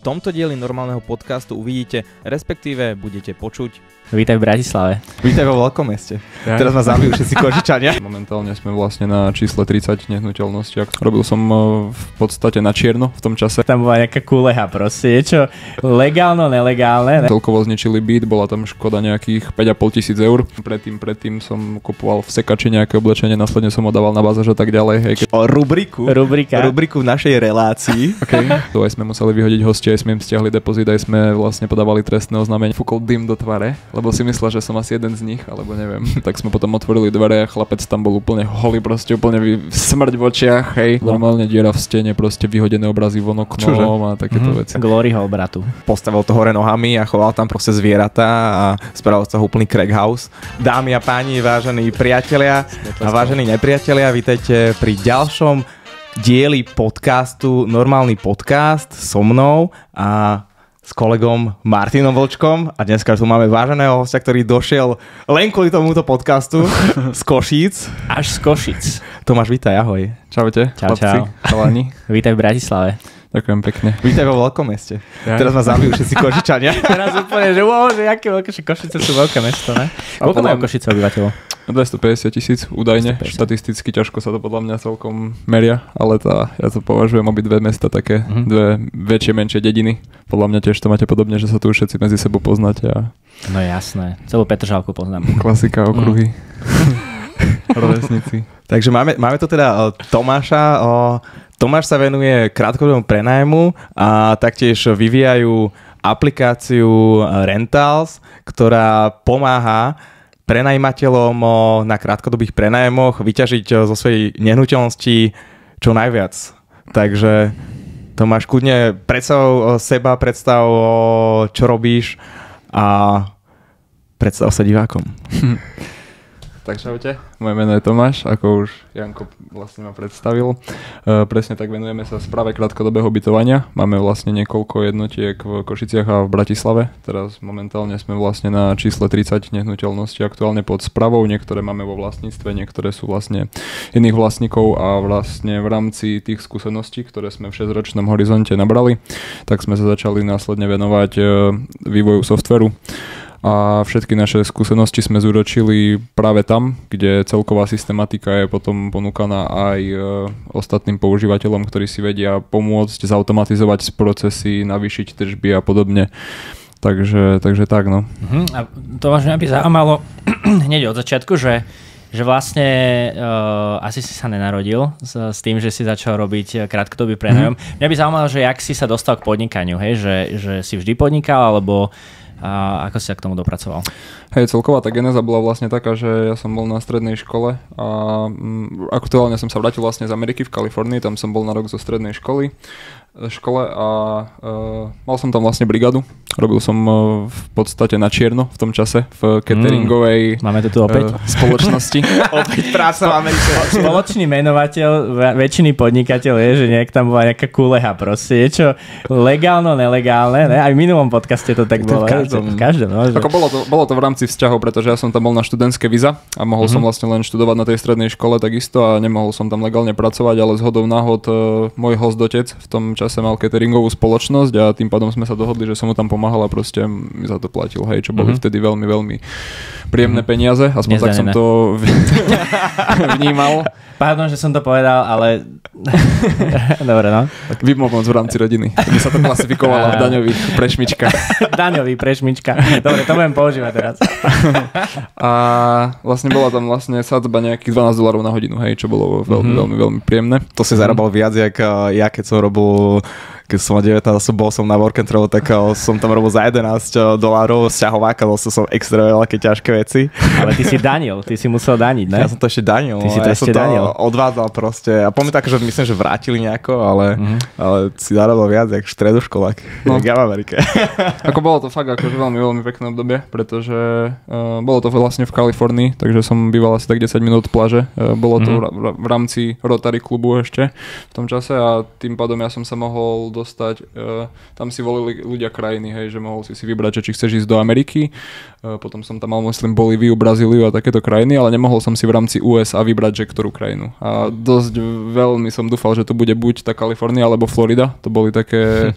tomto dieli normálneho podcastu uvidíte, respektíve budete počuť. Vítaj v Bratislave. Vítaj vo veľkom meste. Ja. Teraz ma zabijú všetci Košičania. Momentálne sme vlastne na čísle 30 nehnuteľnosti. Robil som v podstate na čierno v tom čase. Tam bola nejaká kuleha proste, niečo legálno, nelegálne. Ne? Celkovo zničili byt, bola tam škoda nejakých 5 500 eur. Predtým som kupoval v sekači nejaké oblečenie, následne som ho dával na bazáž a tak ďalej. Hej. Rubriku v našej relácii. Okay. To aj sme museli vyhodiť hostia, aj sme im stiahli depozit, aj sme vlastne podávali trestné oznámenie. Fúkol dym do tváre, lebo si myslel, že som asi jeden z nich, alebo neviem. Tak sme potom otvorili dvere a chlapec tam bol úplne holý, proste úplne smrť v očiach, hej. Normálne diera v stene, proste vyhodené obrazy von oknom a takéto veci. Glory hole bratu. Postavil to hore nohami a choval tam proste zvieratá a spravil z toho úplný crack house. Dámy a páni, vážení priatelia a vážení nepriatelia, vítajte pri ďalšom dieli podcastu Normálny podcast so mnou a s kolegom Martinom Vlčkom a dneska tu máme váženého hostia, ktorý došiel len kvôli tomuto podcastu z Košíc. Až z Košíc. Tomáš, vítaj, ahoj. Čaute, čau, chlapci, chalani. Vítaj v Bratislave. Ďakujem pekne. Vítaj vo veľkom meste. Ja. Teraz ma zabijú všetci Košičania. Teraz úplne, že wow, že aké veľké Košice sú veľké mesto, ne? Koľko majú Košice obyvateľov? 250 000 údajne. 250. Štatisticky ťažko sa to podľa mňa celkom meria, ale ja to považujem obidve mesta také dve väčšie, menšie dediny. Podľa mňa tiež to máte podobne, že sa tu všetci medzi sebou poznáte. No jasné, celú Petržalku poznám. Klasika, okruhy. Rovesníci. Takže máme tu teda Tomáša. Tomáš sa venuje krátkodobému prenajmu a taktiež vyvíjajú aplikáciu Rentals, ktorá pomáha prenajímateľom na krátkodobých prenajmoch vyťažiť zo svojej nehnuteľnosti čo najviac. Takže Tomáš, kľudne predstav seba, predstav čo robíš a predstav sa divákom. Tak čaute, moje meno je Tomáš, ako už Janko vlastne ma predstavil. Presne tak venujeme sa správe krátkodobého ubytovania. Máme vlastne niekoľko jednotiek v Košiciach a v Bratislave. Teraz momentálne sme vlastne na čísle 30 nehnuteľností aktuálne pod správou. Niektoré máme vo vlastníctve, niektoré sú vlastne iných vlastníkov a vlastne v rámci tých skúseností, ktoré sme v 6-ročnom horizonte nabrali, tak sme sa začali následne venovať vývoju softveru. A všetky naše skúsenosti sme zúročili práve tam, kde celková systematika je potom ponúkaná aj ostatným používateľom, ktorí si vedia pomôcť zautomatizovať procesy, navýšiť tržby a podobne. Takže tak, no. A to mňa by zaujímalo hneď od začiatku, že vlastne asi si sa nenarodil s tým, že si začal robiť krátkodobý prenajom. Mňa by zaujímalo, že jak si sa dostal k podnikaniu, hej? Že si vždy podnikal, alebo a ako si sa k tomu dopracoval? Hej, celková tá genéza bola vlastne taká, že ja som bol na strednej škole a aktuálne som sa vrátil vlastne z Ameriky v Kalifornii, tam som bol na rok zo strednej škole a mal som tam vlastne brigádu. Robil som v podstate na čierno v tom čase v cateringovej Máme to tu opäť? Spoločnosti. Opäť práca v Amerike. Spoločný menovateľ väčšiny podnikateľ je, že tam bola nejaká kuleha proste, niečo legálno, nelegálne, ne? Aj v minulom podcaste to tak bolo. V každom. No, že... Ako bolo to v rámci vzťahov, pretože ja som tam bol na študentské víza a mohol som vlastne len študovať na tej strednej škole takisto a nemohol som tam legálne pracovať, ale zhodou náhod môj hostotec v tom čase mal cateringovú spoločnosť a tým pádom sme sa dohodli, že som mu tam pomáhal a proste mi za to platil, hej, čo boli vtedy veľmi, veľmi príjemné peniaze, aspoň tak som to vnímal. Pardon, že som to povedal, ale dobre, no. Výmoc v rámci rodiny. By sa to klasifikovalo v daňový prešmička. Daňový prešmička. Dobre, to budem používať teraz. A vlastne bola tam vlastne sadzba nejakých $12 na hodinu, hej, čo bolo veľmi, veľmi, veľmi príjemné. To si zarábal viac, jak ja, keď som robil, keď som mal 19, bol som na work and travel, tak som tam robil za $11 sťahováka, dostal som extra veľké ťažké veci. Ale ty si danil, ty si musel daniť, ne? Ja som to ešte danil. Ty si to ešte danil. Odvádzal proste. A poviem tak, že myslím, že vrátili nejako, ale si zarábal viac, jak stredoškolák. No. Jak ja v Amerike. Ako bolo to fakt akože veľmi, veľmi pekné obdobie, pretože bolo to vlastne v Kalifornii, takže som býval asi tak 10 minút od pláže. Bolo to v rámci Rotary klubu ešte v tom čase a tým pádom ja som sa mohol dostať, tam si volili ľudia krajiny, hej, že mohol si vybrať, že či chceš ísť do Ameriky, potom som tam mal, myslím, Bolíviu, Brazíliu a takéto krajiny, ale nemohol som si v rámci USA vybrať, že ktorú krajinu. A dosť veľmi som dúfal, že to bude buď tá Kalifornia alebo Florida, to boli také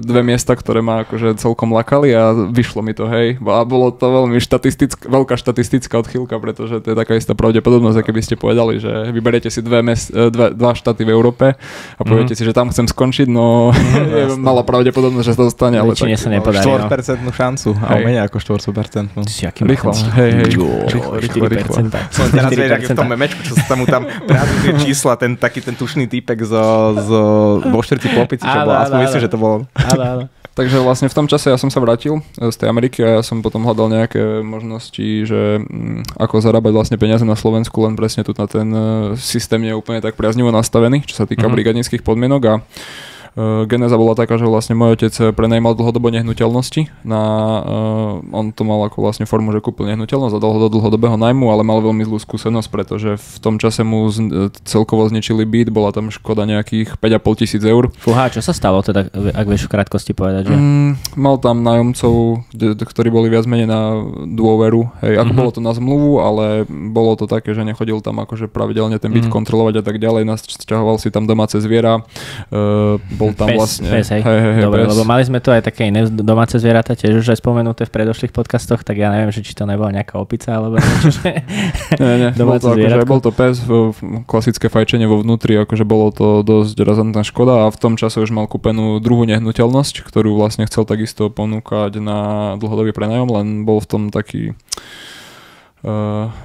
dve miesta, ktoré ma akože celkom lakali a vyšlo mi to, hej. A bolo to veľmi veľká štatistická odchýlka, pretože to je taká istá pravdepodobnosť, aké by ste povedali, že vyberiete si dva štáty v Európe a poviete si, že tam chcem skončiť, no je malá pravdepodobnosť, že sa to stane, ale tak sa nepodarí. 4% šancu, a menej ako 4%. Rýchlo, rýchlo. Som teraz vieš, aký v tom memečku, čo sa tam práve tie čísla, ten tušný týpek vo štvrti Popici, čo bol, aspoň myslím, že to bolo. Takže vlastne v tom čase ja som sa vrátil z tej Ameriky a ja som potom hľadal nejaké možnosti, že ako zarábať vlastne peniaze na Slovensku, len presne tu na ten systém nie je úplne tak priaznivo nastavený, čo sa týka brigadníckych podmienok a genéza bola taká, že vlastne môj otec prenajímal dlhodobo nehnuteľnosti. On to mal ako vlastne formu, že kúpil nehnuteľnosť a dal ho do dlhodobého najmu, ale mal veľmi zlú skúsenosť, pretože v tom čase mu celkovo zničili byt, bola tam škoda nejakých 5,5 tisíc eur. Fúha, čo sa stalo teda, ak vieš v krátkosti povedať? Že? Mal tam nájomcov, ktorí boli viac menej na dôveru. Hej, ako bolo to na zmluvu, ale bolo to také, že nechodil tam akože pravidelne ten byt kontrolovať a tak ďalej. Nasťahoval si tam domáce zviera. Tam vlastne. Pes, hej. Dobre, lebo mali sme tu aj také iné domáce zvieratá, tiež už aj spomenuté v predošlých podcastoch, tak ja neviem, že či to nebola nejaká opica, alebo niečo, že nie, bol to pes, klasické fajčenie vo vnútri, akože bolo to dosť razantná škoda a v tom čase už mal kúpenú druhú nehnuteľnosť, ktorú vlastne chcel takisto ponúkať na dlhodobý prenajom, len bol v tom taký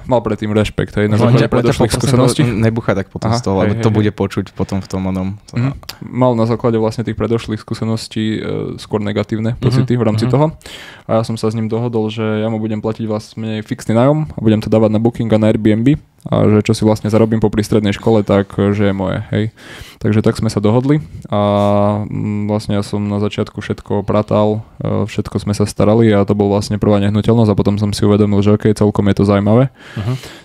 mal predtým rešpekt, hej, na základe predošlých skúseností. Nebuchaj tak potom z toho, lebo to bude počuť potom v tom onom. Mal na základe vlastne tých predošlých skúseností skôr negatívne pocity v rámci toho. A ja som sa s ním dohodol, že ja mu budem platiť vlastne fixný nájom a budem to dávať na Booking a na Airbnb. A že čo si vlastne zarobím popri strednej škole, tak že je moje, hej. Takže tak sme sa dohodli a vlastne ja som na začiatku všetko pratal, všetko sme sa starali a to bol vlastne prvá nehnuteľnosť a potom som si uvedomil, že okej, celkom je to zaujímavé.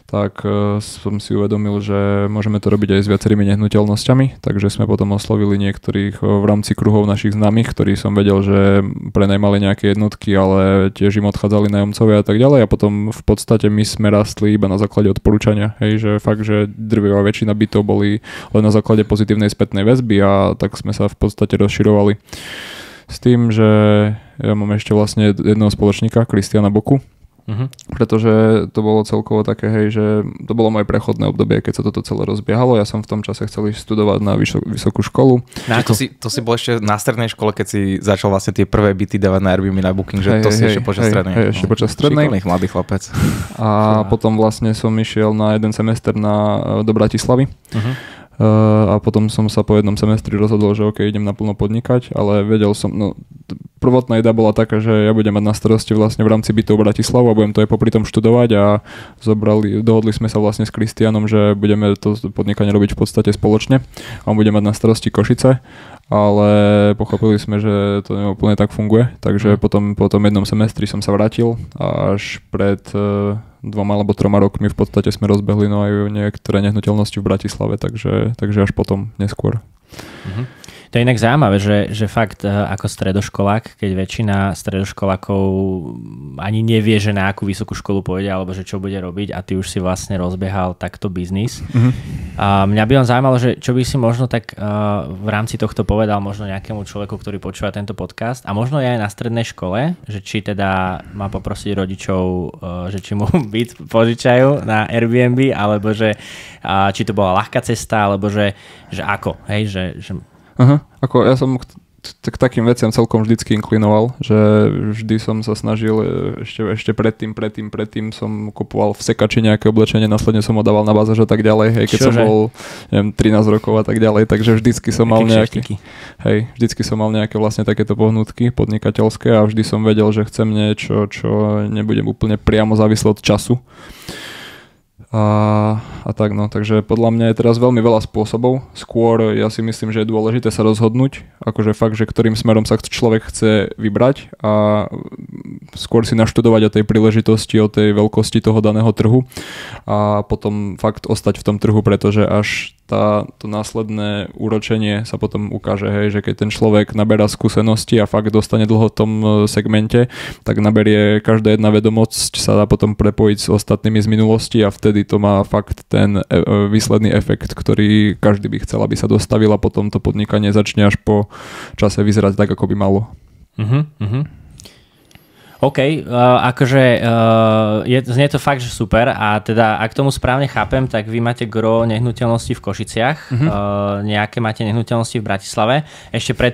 Tak som si uvedomil, že môžeme to robiť aj s viacerými nehnuteľnosťami, takže sme potom oslovili niektorých v rámci kruhov našich známych, ktorí som vedel, že prenajmali nejaké jednotky, ale tiež im odchádzali nájomcovia a tak ďalej a potom v podstate my sme rastli iba na základe odporúčania. Hej, že fakt, že drvivá väčšina bytov boli len na základe pozitívnej spätnej väzby a tak sme sa v podstate rozširovali. S tým, že ja mám ešte vlastne jedného spoločníka, Kristiana Boku, pretože to bolo celkovo také, hej, že to bolo moje prechodné obdobie, keď sa toto celé rozbiehalo. Ja som v tom čase chcel ísť študovať na vysokú školu. To si bol ešte na strednej škole, keď si začal vlastne tie prvé byty dávať na Airbnb, na Booking, že to si ešte počas strednej. Ešte počas strednej. Šikovný mladý chlapec. A potom vlastne som išiel na jeden semester do Bratislavy. A potom som sa po jednom semestri rozhodol, že ok, idem naplno podnikať, ale vedel som, prvotná idea bola taká, že ja budem mať na starosti vlastne v rámci bytov Bratislavu a budem to aj popri tom študovať a dohodli sme sa vlastne s Kristianom, že budeme to podnikanie robiť v podstate spoločne a on bude mať na starosti Košice, ale pochopili sme, že to neúplne tak funguje, takže po tom jednom semestri som sa vrátil a až pred 2 alebo 3 rokmi v podstate sme rozbehli aj niektoré nehnuteľnosti v Bratislave, takže až potom neskôr. To je inak zaujímavé, že fakt ako stredoškolák, keď väčšina stredoškolákov ani nevie, že na akú vysokú školu pôjde, alebo že čo bude robiť a ty už si vlastne rozbehal takto biznis. A mňa by len zaujímalo, že čo by si možno tak v rámci tohto povedal možno nejakému človeku, ktorý počúva tento podcast a možno aj na strednej škole, že či teda má poprosiť rodičov, že či mu byt požičajú na Airbnb, alebo že či to bola ľahká cesta, alebo že ako, hej, že Ako ja som k takým veciam celkom vždycky inklinoval, že vždy som sa snažil, ešte predtým som kupoval v sekači nejaké oblečenie, následne som ho dával na bazáž a tak ďalej, hej, keď som bol, neviem, 13 rokov a tak ďalej, takže vždycky som mal vždycky som mal nejaké vlastne takéto pohnutky podnikateľské a vždy som vedel, že chcem niečo, čo nebudem úplne priamo závislý od času. A tak no, takže podľa mňa je teraz veľmi veľa spôsobov. Skôr ja si myslím, že je dôležité sa rozhodnúť, akože fakt, že ktorým smerom sa človek chce vybrať a skôr si naštudovať o tej príležitosti, o tej veľkosti toho daného trhu a potom fakt ostať v tom trhu, pretože až to následné úročenie sa potom ukáže, hej, že keď ten človek naberá skúsenosti a fakt dostane dlho v tom segmente, tak naberie každá jedna vedomosť, sa dá potom prepojiť s ostatnými z minulosti a vtedy to má fakt ten výsledný efekt, ktorý každý by chcel, aby sa dostavil a potom to podnikanie začne až po čase vyzerať tak, ako by malo. OK, znie to fakt, že super a teda ak tomu správne chápem, tak vy máte gro nehnuteľnosti v Košiciach, nejaké máte nehnuteľnosti v Bratislave. Ešte pred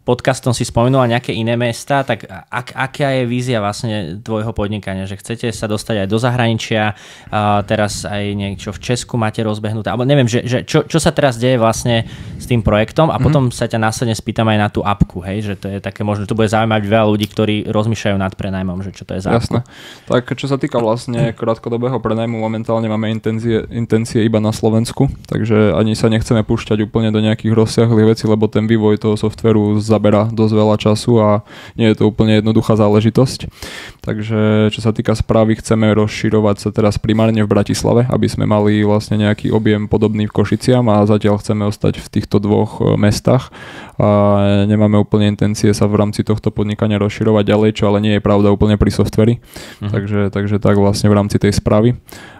podcastom si spomenula nejaké iné mesta, tak aká je vízia vlastne tvojho podnikania, že chcete sa dostať aj do zahraničia, teraz aj niečo v Česku máte rozbehnuté, alebo neviem, že čo sa teraz deje vlastne s tým projektom a potom sa ťa následne spýtam aj na tú apku, hej, že to je také možno, to bude zaujímať veľa ľudí, ktorí rozmýšľajú nad prenajmom, že čo to je za apku. Jasné. Tak čo sa týka vlastne krátkodobého prenajmu, momentálne máme intencie iba na Slovensku, takže ani sa nechceme púšťať úplne do nejakých rozsiahlých vecí, lebo ten vývoj toho softvéru zaberá dosť veľa času a nie je to úplne jednoduchá záležitosť. Takže čo sa týka správy, chceme rozširovať sa teraz primárne v Bratislave, aby sme mali vlastne nejaký objem podobný v Košiciam a zatiaľ chceme ostať v týchto dvoch mestách a nemáme úplne intencie sa v rámci tohto podnikania rozširovať ďalej, čo ale nie je pravda úplne pri softveri. Takže tak vlastne v rámci tej správy.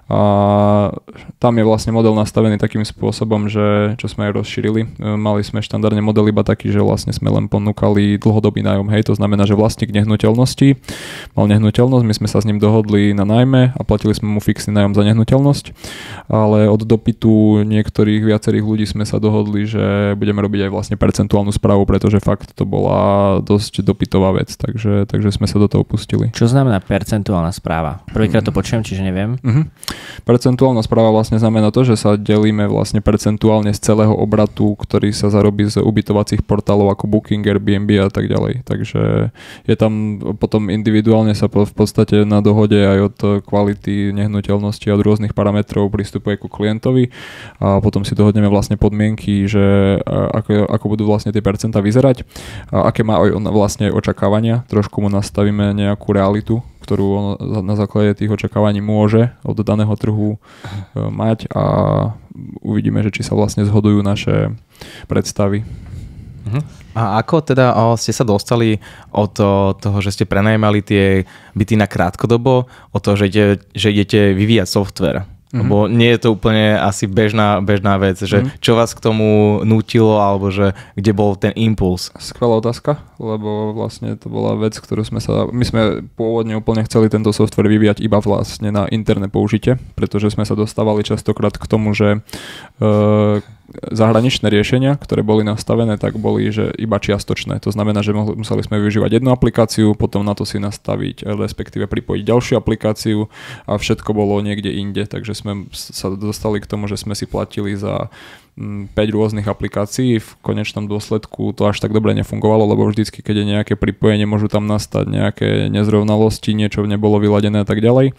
A tam je vlastne model nastavený takým spôsobom, že čo sme aj rozšírili, mali sme štandardne model iba taký, že vlastne sme len ponúkali dlhodobý nájom, hej, to znamená, že vlastník nehnuteľnosti mal nehnuteľnosť, my sme sa s ním dohodli na nájme a platili sme mu fixný nájom za nehnuteľnosť, ale od dopytu viacerých ľudí sme sa dohodli, že budeme robiť aj vlastne percentuálnu správu, pretože fakt to bola dosť dopytová vec, takže sme sa do toho pustili. Čo znamená percentuálna správa? Prvýkrát to počujem, čiže neviem. Percentuálna správa vlastne znamená to, že sa delíme vlastne percentuálne z celého obratu, ktorý sa zarobí z ubytovacích portálov ako Booking, Airbnb a tak ďalej. Takže je tam potom individuálne sa v podstate na dohode aj od kvality nehnuteľnosti a od rôznych parametrov pristupuje ku klientovi a potom si dohodneme vlastne podmienky, že ako budú vlastne tie percentá vyzerať a aké má on vlastne očakávania. Trošku mu nastavíme nejakú realitu, ktorú on na základe tých očakávaní môže od daného trhu mať a uvidíme, že či sa vlastne zhodujú naše predstavy. A ako teda ste sa dostali od toho, že ste prenajímali tie byty na krátkodobo, od toho, že idete vyvíjať software? Lebo nie je to úplne asi bežná vec, že čo vás k tomu nútilo, alebo že kde bol ten impuls? Skvelá otázka, lebo vlastne to bola vec, my sme pôvodne úplne chceli tento software vyvíjať iba vlastne na interné použitie, pretože sme sa dostávali častokrát k tomu, že zahraničné riešenia, ktoré boli nastavené, tak boli, že iba čiastočné. To znamená, že museli sme využívať jednu aplikáciu, potom na to si nastaviť, respektíve pripojiť ďalšiu aplikáciu a všetko bolo niekde inde. Takže sme sa dostali k tomu, že sme si platili za 5 rôznych aplikácií. V konečnom dôsledku to až tak dobre nefungovalo, lebo vždycky, keď je nejaké pripojenie, môžu tam nastať nejaké nezrovnalosti, niečo nebolo vyladené a tak ďalej.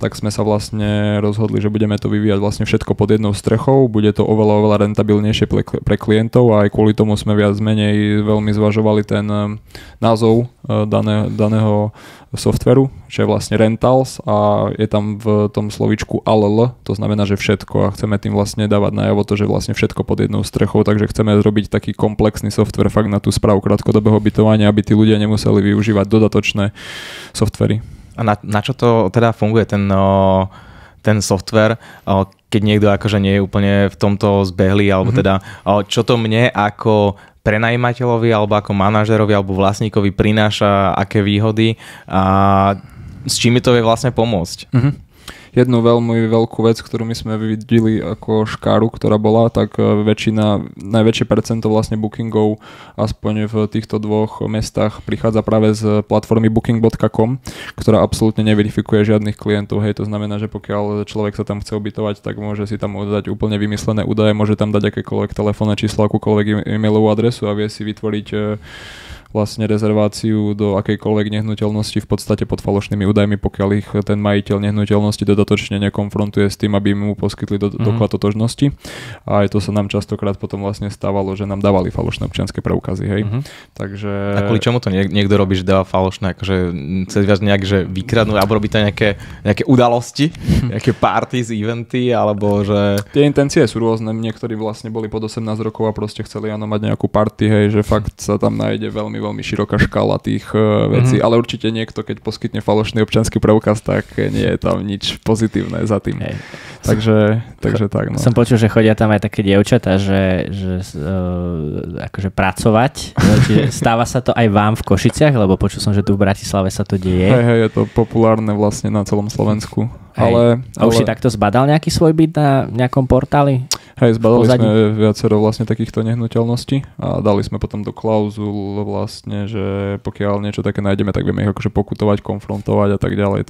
Tak sme sa vlastne rozhodli, že budeme to vyvíjať vlastne všetko pod jednou strechou. Bude to oveľa rentabilnejšie pre klientov a aj kvôli tomu sme viac menej veľmi zvažovali ten názov daného softveru, že je vlastne rentals a je tam v tom slovíčku ALL, to znamená, že všetko a chceme tým vlastne dávať najavo to, že vlastne všetko pod jednou strechou, takže chceme zrobiť taký komplexný software fakt na tú správu krátkodobého bytovania, aby tí ľudia nemuseli využívať dodatočné softvery. A na čo to teda funguje ten software, keď niekto akože nie je úplne v tomto zbehlý, alebo teda čo to mne ako prenajímateľovi, alebo ako manažerovi, alebo vlastníkovi prináša, aké výhody a s čím mi to vie vlastne pomôcť? Jednu veľmi veľkú vec, ktorú my sme videli ako škáru, ktorá bola, tak najväčšie percento vlastne bookingov aspoň v týchto dvoch mestách prichádza práve z platformy booking.com, ktorá absolútne neverifikuje žiadnych klientov. Hej, to znamená, že pokiaľ človek sa tam chce ubytovať, tak môže si tam dať úplne vymyslené údaje, môže tam dať akékoľvek telefónne číslo, akúkoľvek e-mailovú adresu a vie si vytvoriť vlastne rezerváciu do akejkoľvek nehnuteľnosti v podstate pod falošnými údajmi, pokiaľ ich ten majiteľ nehnuteľnosti dodatočne nekonfrontuje s tým, aby mu poskytli doklad totožnosti. A aj to sa nám častokrát potom vlastne stávalo, že nám dávali falošné občianske preukazy, hej. Takže... A kvôli čomu to niekto robí, že dáva falošné, akože chce vás nejak, že vykradnúť, alebo robí to nejaké udalosti, nejaké parties, eventy, alebo že... Tie intencie sú rôzne, niektorí vlastne boli pod 18 rokov a proste chceli mať nejakú party, hej, že fakt sa tam nájde veľmi, veľmi široká škála tých vecí, ale určite niekto, keď poskytne falošný občiansky preukaz, tak nie je tam nič pozitívne za tým. Hej. Takže tak. No. Som počul, že chodia tam aj také dievčatá, že akože pracovať. Čiže stáva sa to aj vám v Košiciach, lebo počul som, že tu v Bratislave sa to deje. Hej, je to populárne vlastne na celom Slovensku. Ale už si takto zbadal nejaký svoj byt na nejakom portáli? Hej, zbadali sme viacero vlastne takýchto nehnuteľností a dali sme potom do klauzul vlastne, že pokiaľ niečo také nájdeme, tak vieme ich akože pokutovať, konfrontovať a tak ďalej,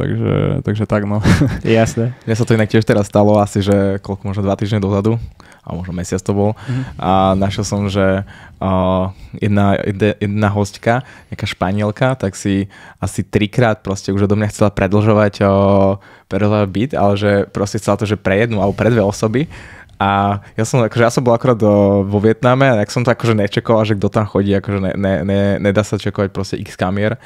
takže tak no. Jasné. Mne sa to inak tiež teraz stalo asi, že koľko, možno 2 týždne dozadu, a možno mesiac to bol, a našiel som, že jedna hostka, nejaká Španielka, tak si asi 3-krát proste už odo mňa chcela predĺžovať byt, ale že proste chcela to, že pre jednu alebo pre 2 osoby. A ja som bol akorát vo Vietname a tak som to akože nečekoval, že kto tam chodí, akože nedá sa čekovať proste x kamier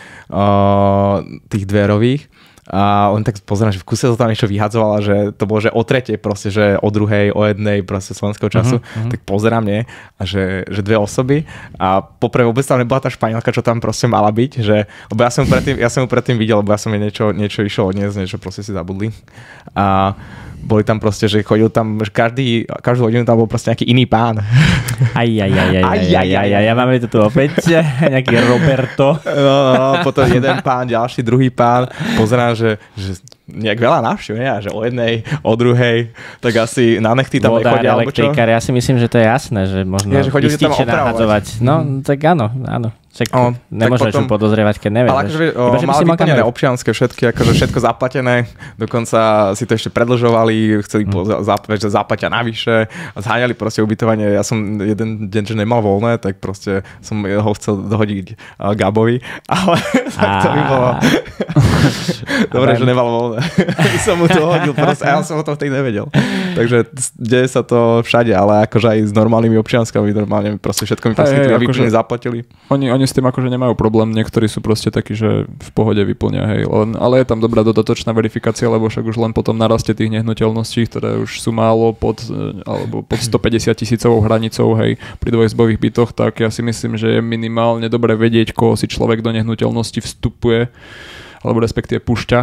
tých dverových. A on tak pozerám, že v kuse to tam niečo vyhadzovala, že to bolo, že o 3:00 proste, že o 2:00, o 1:00 proste slovenského času, tak pozerám, nie? A že 2 osoby a poprvé vôbec tam nebola tá Španielka, čo tam proste mala byť, že, lebo ja som ju predtým videl, lebo ja som jej niečo išiel odniesť, niečo proste si zabudli. A boli tam proste, že chodil tam, že každú hodinu tam bol proste nejaký iný pán. Ja máme to tu opäť, nejaký Roberto. No, potom jeden pán, ďalší, druhý pán. Pozerám, že nejak veľa návštev, nie? Že o 1:00, o 2:00, tak asi na nechty tam nechodia, alebo čo? Elektrikár, ja si myslím, že to je jasné, že možno ističe nahadzovať. No, tak áno. Však nemôžeš ju podozrievať, keď nevieš. Ale akože mali vyplnené občianske všetky, akože všetko zaplatené, dokonca si to ešte predĺžovali, chceli zaplatia navyše a zháňali proste ubytovanie. Ja som jeden deň, že nemal voľné, tak proste som ho chcel dohodiť Gabovi, ale to by bolo... Dobre, že nemal voľné. Som mu to hodil proste a ja som o tom vtedy nevedel. Takže deje sa to všade, ale akože aj s normálnymi občianskami, normálne proste všetko mi poskytli a vyplne zaplatili. Oni s tým akože nemajú problém, niektorí sú proste takí, že v pohode vyplňa, hej. Ale je tam dobrá dodatočná verifikácia, lebo však už len potom narastie tých nehnuteľností, ktoré už sú málo pod 150 000 hranicou, hej, pri dvojizbových bytoch, tak ja si myslím, že je minimálne dobre vedieť, koho si človek do nehnuteľnosti vstupuje, alebo respektíve púšťa,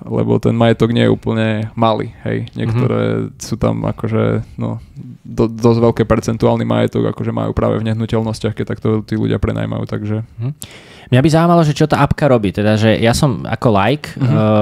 lebo ten majetok nie je úplne malý, hej. Niektoré sú tam akože, dosť veľké percentuálny majetok, akože majú práve v nehnuteľnostiach, keď takto tí ľudia prenajmajú, takže... Mňa by zaujímalo, že čo tá apka robí, teda, že ja som ako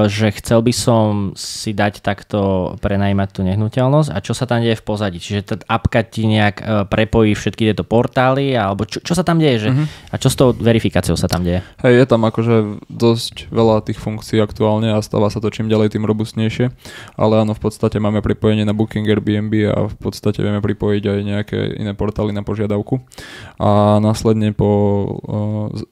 že chcel by som si dať takto prenajímať tú nehnuteľnosť a čo sa tam deje v pozadí, čiže tá apka ti nejak prepojí všetky tieto portály, alebo čo sa tam deje, že a čo s tou verifikáciou sa tam deje? Hej, je tam akože dosť veľa tých funkcií aktuálne a stáva sa to čím ďalej tým robustnejšie, ale áno, v podstate máme pripojenie na Booking, Airbnb a v podstate vieme pripojiť aj nejaké iné portály na požiadavku a následne po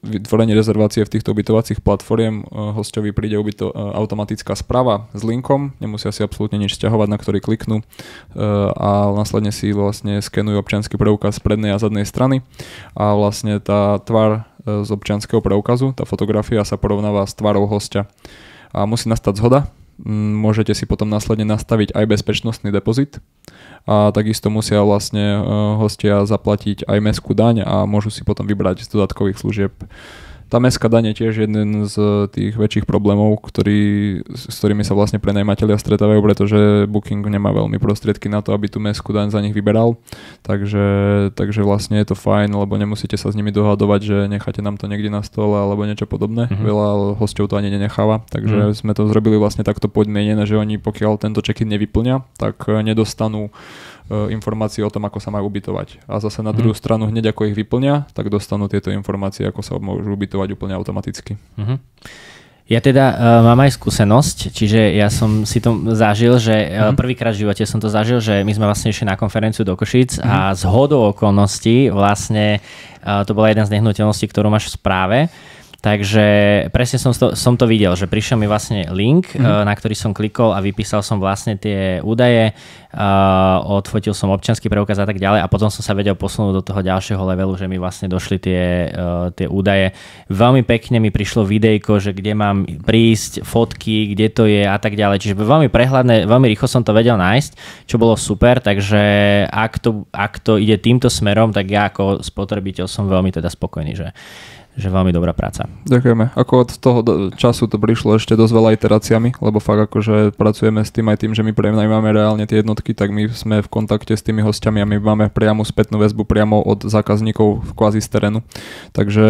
vytvorení rezervácie v týchto ubytovacích platformiem hosťovi príde automatická správa s linkom, nemusia si absolútne nič sťahovať, na ktorý kliknú a následne si vlastne skenujú občiansky preukaz z prednej a zadnej strany a vlastne tá tvár z občianskeho preukazu, tá fotografia sa porovnáva s tvárou hostia a musí nastať zhoda. Môžete si potom následne nastaviť aj bezpečnostný depozit a takisto musia vlastne hostia zaplatiť aj mestskú daň a môžu si potom vybrať z dodatkových služieb. Tá mestská daň je tiež jeden z tých väčších problémov, s ktorými sa vlastne prenajmatelia stretávajú, pretože Booking nemá veľmi prostriedky na to, aby tú mestskú daň za nich vyberal. Takže vlastne je to fajn, lebo nemusíte sa s nimi dohadovať, že necháte nám to niekde na stole alebo niečo podobné. Veľa hosťov to ani nenecháva, takže sme to zrobili vlastne takto podmienené, že oni pokiaľ tento check-in nevyplňa, tak nedostanú informácie o tom, ako sa majú ubytovať. A zase na druhú stranu hneď ako ich vyplňa, tak dostanú tieto informácie, ako sa môžu ubytovať úplne automaticky. Ja teda mám aj skúsenosť, čiže ja som si to zažil, že prvýkrát v živote som to zažil, že my sme vlastne išli na konferenciu do Košíc a z hodou okolností vlastne to bola jedna z nehnuteľností, ktorú máš v správe. Takže presne som to videl, že prišiel mi vlastne link, na ktorý som klikol a vypísal som vlastne tie údaje, odfotil som občiansky preukaz a tak ďalej a potom som sa vedel posunúť do toho ďalšieho levelu, že mi vlastne došli tie údaje. Veľmi pekne mi prišlo videjko, že kde mám prísť, fotky, kde to je a tak ďalej. Čiže veľmi prehľadné, veľmi rýchlo som to vedel nájsť, čo bolo super, takže ak to ide týmto smerom, tak ja ako spotrebiteľ som veľmi teda spokojný, že veľmi dobrá práca. Ďakujeme. Ako od toho času to prišlo ešte dosť veľa iteráciami, lebo fakt akože pracujeme s tým aj tým, že my prenajímame reálne tie jednotky, tak my sme v kontakte s tými hostiami a my máme priamu spätnú väzbu priamo od zákazníkov kvázi z terénu. Takže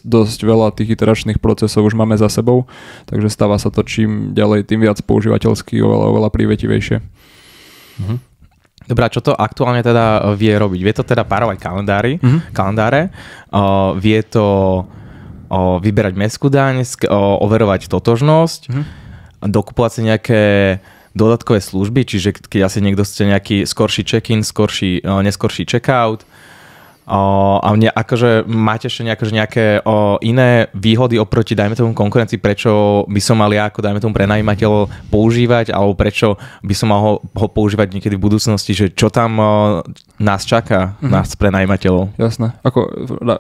dosť veľa tých iteračných procesov už máme za sebou, takže stáva sa to čím ďalej, tým viac používateľsky oveľa prívetivejšie. Dobrá, čo to aktuálne teda vie robiť? Vie to teda párovať kalendáre, vie to vyberať mestskú daň, overovať totožnosť, dokupovať si nejaké dodatkové služby, čiže keď asi niekto chce nejaký skorší check-in, neskorší check-out, a akože máte ešte nejaké iné výhody oproti, dajme tomu, konkurencii, prečo by som mal ja ako, dajme tomu, prenajímateľ používať, alebo prečo by som mal ho používať niekedy v budúcnosti, že čo tam nás čaká, nás prenajímateľov? Jasné.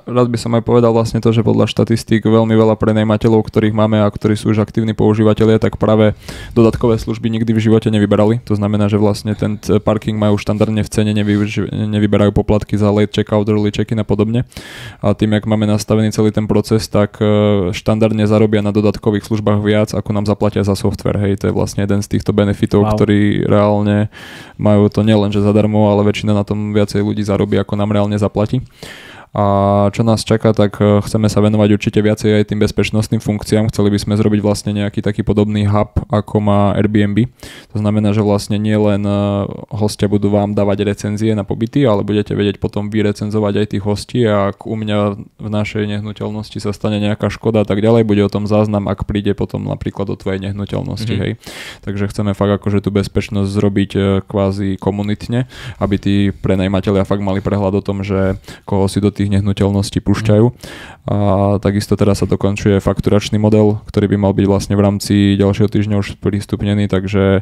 Rád by som aj povedal vlastne to, že podľa štatistík veľmi veľa prenajímateľov, ktorých máme a ktorí sú už aktívni používatelia, tak práve dodatkové služby nikdy v živote nevyberali. To znamená, že vlastne ten parking majú štandardne v cene, nevyberajú poplatky za late checkout, early check-in a podobne. A tým, jak máme nastavený celý ten proces, tak štandardne zarobia na dodatkových službách viac, ako nám zaplatia za software. Hej, to je vlastne jeden z týchto benefitov, ktorí reálne majú to nielen, že zadarmo, ale väčšina na tom viacej ľudí zarobí, ako nám reálne zaplatí. A čo nás čaká, tak chceme sa venovať určite viacej aj tým bezpečnostným funkciám. Chceli by sme zrobiť vlastne nejaký taký podobný hub, ako má Airbnb. To znamená, že vlastne nie len hostia budú vám dávať recenzie na pobyty, ale budete vedieť potom vyrecenzovať aj tých hostí a ak u mňa v našej nehnuteľnosti sa stane nejaká škoda a tak ďalej, bude o tom záznam, ak príde potom napríklad do tvojej nehnuteľnosti. Hej. Takže chceme fakt akože tú bezpečnosť zrobiť kvázi komunitne, aby tí prenajímatelia fakt mali prehľad o tom, že koho si do tých nehnuteľností púšťajú. A takisto teraz sa dokončuje fakturačný model, ktorý by mal byť vlastne v rámci ďalšieho týždňa už prístupnený, takže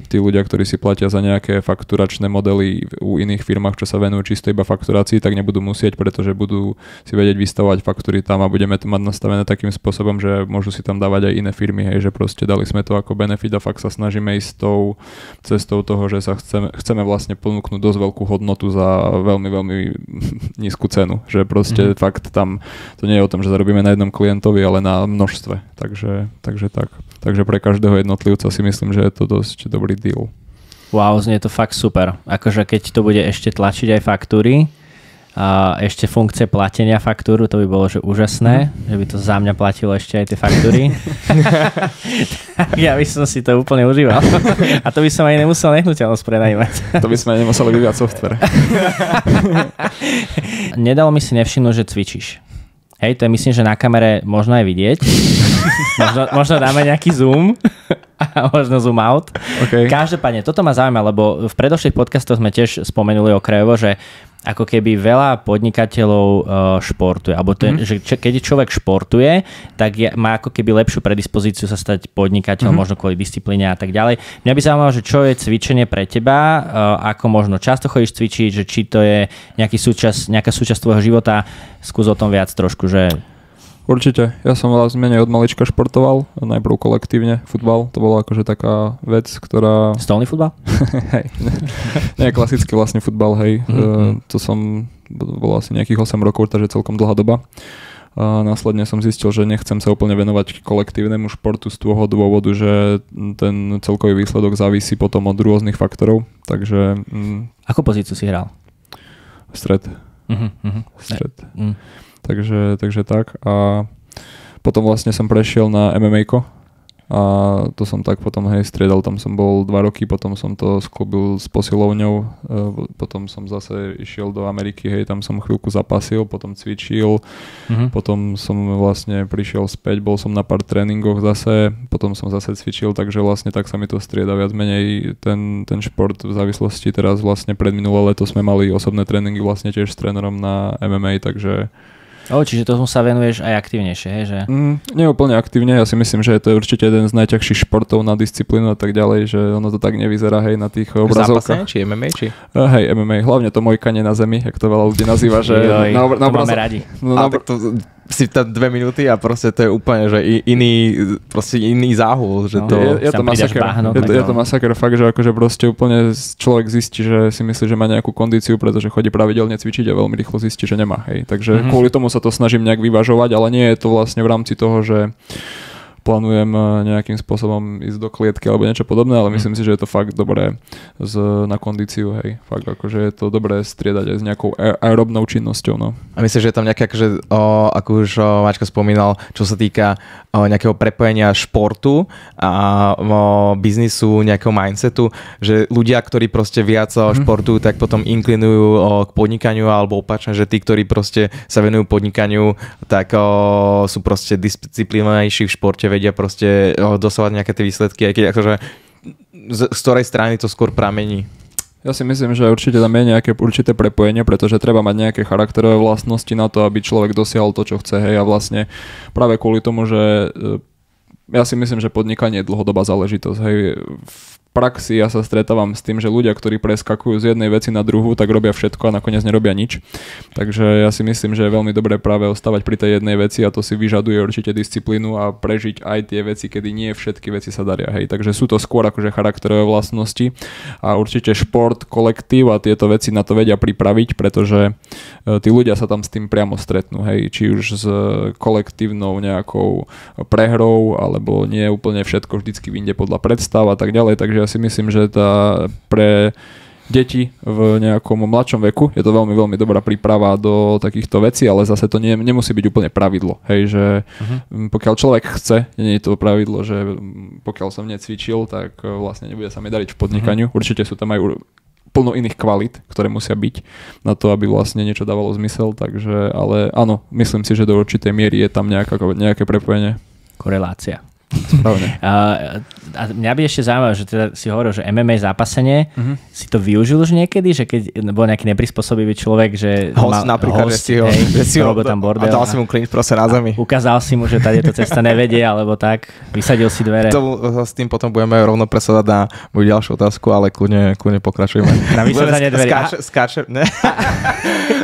tí ľudia, ktorí si platia za nejaké fakturačné modely u iných firmách, čo sa venujú čisto iba fakturácii, tak nebudú musieť, pretože budú si vedieť vystavovať faktúry tam a budeme to mať nastavené takým spôsobom, že môžu si tam dávať aj iné firmy, hej, že proste dali sme to ako benefit a fakt sa snažíme ísť tou cestou toho, že sa chceme vlastne ponúknuť dosť veľkú hodnotu za veľmi, veľmi nízku cenu, že proste fakt tam to nie je o tom, že zarobíme na jednom klientovi, ale na množstve, takže tak. Takže pre každého jednotlivca si myslím, že je to dosť dobrý deal. Wow, znie to fakt super. Akože keď to bude ešte tlačiť aj faktúry a ešte funkcie platenia faktúru, to by bolo že úžasné, že by to za mňa platilo ešte aj tie faktúry. Ja by som si to úplne užíval. A to by som aj nemusel nehnuteľnosť prenajímať. To by sme nemuseli vyvíjať software. Nedalo mi si nevšimnúť, že cvičíš. Hej, to je myslím, že na kamere možno aj vidieť. Možno dáme nejaký zoom a možno zoom out. Okay. Každopádne, toto ma zaujíma, lebo v predošlých podcastoch sme tiež spomenuli okrajovo, že ako keby veľa podnikateľov športuje, alebo že keď človek športuje, tak má ako keby lepšiu predispozíciu sa stať podnikateľom, možno kvôli disciplíne a tak ďalej. Mňa by zaujímalo, že čo je cvičenie pre teba, ako možno často chodíš cvičiť, že či to je nejaká súčasť tvojho života, skús o tom viac trošku, že... Určite. Ja som menej od malička športoval, najprv kolektívne, futbal, to bola akože taká vec, ktorá... Stolný futbal? Hej. Nie, klasický vlastne futbal, hej. To som bol asi nejakých 8 rokov, takže celkom dlhá doba. A následne som zistil, že nechcem sa úplne venovať kolektívnemu športu z toho dôvodu, že ten celkový výsledok závisí potom od rôznych faktorov, takže... Akú pozíciu si hral? Stred. Stred. Takže tak. A potom vlastne som prešiel na MMA-ko a to som tak potom striedal, tam som bol 2 roky, potom som to sklúbil s posilovňou, potom som zase išiel do Ameriky, tam som chvíľku zapasil, potom cvičil, potom som vlastne prišiel späť, bol som na pár tréningoch zase, potom som zase cvičil, takže vlastne tak sa mi to strieda viac menej ten šport v závislosti. Teraz vlastne pred minulé leto sme mali osobné tréningy vlastne tiež s trénerom na MMA, takže čiže tomu sa venuješ aj aktívnejšie, hej? Že? Nie úplne aktívne, ja si myslím, že to je určite jeden z najťažších športov na disciplínu a tak ďalej, že ono to tak nevyzerá, na tých obrazovkách. Zápasenie či MMA? Či? Hej, MMA, hlavne to mojkanie na zemi, jak to veľa ľudí nazýva, že na máme radi. Tak to si tam 2 minúty a proste to je úplne, že iný záhul, že to... Je to masaker, je to masaker fakt, že akože proste úplne človek zistí, že si myslí, že má nejakú kondíciu, pretože chodí pravidelne cvičiť a veľmi rýchlo zistí, že nemá, Takže kvôli tomu sa to snažím nejak vyvažovať, ale nie je to vlastne v rámci toho, že plánujem nejakým spôsobom ísť do klietky alebo niečo podobné, ale myslím si, že je to fakt dobré na kondíciu, fakt akože je to dobré striedať aj s nejakou aerobnou činnosťou, no. A myslím, že je tam nejaké, akože, ako už Maťko spomínal, čo sa týka nejakého prepojenia športu a biznisu, nejakého mindsetu, že ľudia, ktorí proste viac športujú, tak potom inklinujú k podnikaniu alebo opačne, že tí, ktorí proste sa venujú podnikaniu, tak sú proste disciplinovanejší v športe, vedia proste dosávať nejaké tie výsledky, aj keď akože z ktorej strany to skôr pramení. Ja si myslím, že určite tam je nejaké určité prepojenie, pretože treba mať nejaké charakterové vlastnosti na to, aby človek dosiahol to, čo chce, a vlastne práve kvôli tomu, že ja si myslím, že podnikanie je dlhodobá záležitosť, V praxi ja sa stretávam s tým, že ľudia, ktorí preskakujú z jednej veci na druhú, tak robia všetko a nakoniec nerobia nič. Takže ja si myslím, že je veľmi dobré práve ostávať pri tej jednej veci a to si vyžaduje určite disciplínu a prežiť aj tie veci, kedy nie všetky veci sa daria. Takže sú to skôr akože charakterové vlastnosti a určite šport, kolektív a tieto veci na to vedia pripraviť, pretože tí ľudia sa tam s tým priamo stretnú. Či už s kolektívnou nejakou prehrou alebo nie úplne všetko vždycky vyjde podľa predstav a tak ďalej. Takže ja si myslím, že pre deti v nejakom mladšom veku je to veľmi, veľmi dobrá príprava do takýchto vecí, ale zase to nemusí byť úplne pravidlo. Že pokiaľ človek chce, nie je to pravidlo, že pokiaľ som necvičil, tak vlastne nebude sa mi dariť v podnikaniu. Určite sú tam aj plno iných kvalít, ktoré musia byť na to, aby vlastne niečo dávalo zmysel. Takže, ale áno, myslím si, že do určitej miery je tam nejaké prepojenie. Korelácia. Správne. A mňa by ešte zaujímavé, že teda si hovoril, že MMA zápasenie, si to využil už niekedy, že keď bol nejaký neprispôsobivý človek, že host napríklad, že si ho robil tam bordel a dal si mu klinč proste na zemi. Ukázal si mu, že tady to cesta nevedie, alebo tak, vysadil si dvere. S tým potom budeme rovno presadať na moju ďalšiu otázku, ale kľudne pokračujeme. Na vysadzanie dverí.